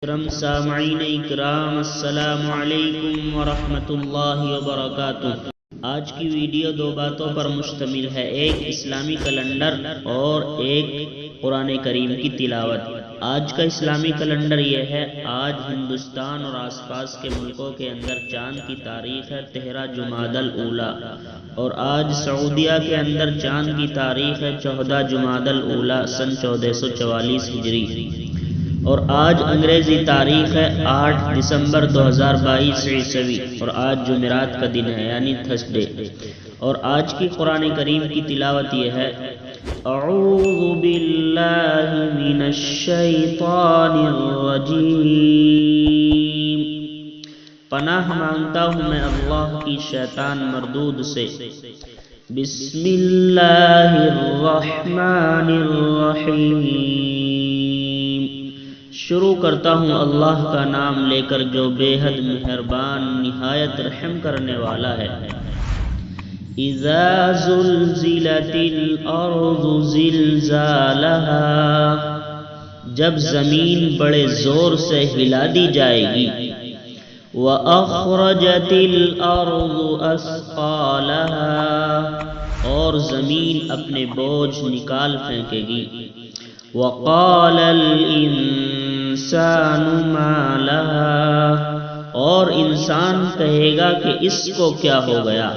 محترم سامعین اکرام، السلام علیکم ورحمۃ اللہ وبرکاتہ۔ آج کی ویڈیو دو باتوں پر مشتمل ہے، ایک اسلامی کیلنڈر اور ایک قرآن کریم کی تلاوت۔ آج کا اسلامی کیلنڈر یہ ہے، آج ہندوستان اور آس پاس کے ملکوں کے اندر چاند کی تاریخ ہے 13 جمادی الاولیٰ، اور آج سعودیہ کے اندر چاند کی تاریخ ہے 14 جمادی الاولیٰ سن 1444 ہجری، اور آج انگریزی تاریخ ہے 8 دسمبر 2022 عیسوی، اور آج جمعرات کا دن ہے یعنی تھرسڈے۔ اور آج کی قرآن کریم کی تلاوت یہ ہے، اعوذ باللہ من الشیطان الرجیم، پناہ مانگتا ہوں میں اللہ کی شیطان مردود سے۔ بسم اللہ الرحمن الرحیم، شروع کرتا ہوں اللہ کا نام لے کر جو بے حد مہربان نہایت رحم کرنے والا ہے۔ اذا زلزلت الارض زلزالها، جب زمین بڑے زور سے ہلا دی جائے گی۔ واخرجت الارض اثقالها، اور زمین اپنے بوجھ نکال پھینکے گی۔ وقال الانسان ما لها، اور انسان کہے گا کہ اس کو کیا ہو گیا۔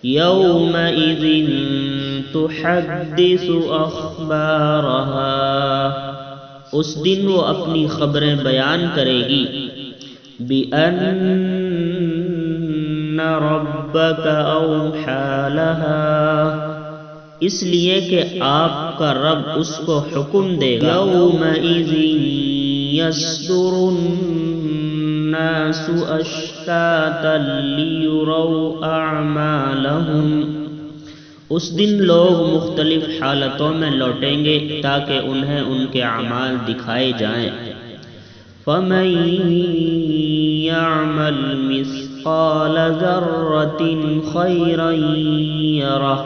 یومئذ تحدث اخبارها، اس دن وہ اپنی خبریں بیان کرے گی۔ بأن ربک اوحی لها، اس لیے کہ آپ کا رب اس کو حکم دے گا۔ یومئذ یصدر الناس اشتاتا لیروا اعمالهم، اس دن لوگ مختلف حالتوں میں لوٹیں گے تاکہ انہیں ان کے اعمال دکھائے جائیں۔ فمن یعمل مثقال ذرۃ خیرا یرہ،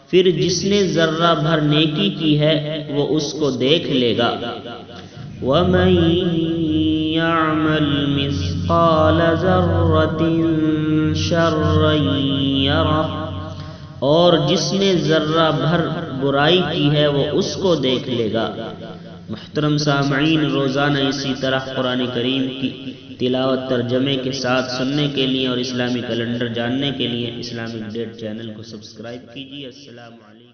پھر جس نے ذرہ بھر نیکی کی ہے وہ اس کو دیکھ لے گا۔ وَمَن يَعْمَلْ مِثْقَالَ ذَرَّةٍ شَرًّا يَرَهُ، اور جس نے ذرہ بھر برائی کی ہے وہ اس کو دیکھ لے گا۔ محترم سامعین، روزانہ اسی طرح قرآن کریم کی تلاوت ترجمے کے ساتھ سننے کے لیے اور اسلامی کیلنڈر جاننے کے لیے اسلامک ڈیٹ چینل کو سبسکرائب کیجیے۔ السلام علیکم۔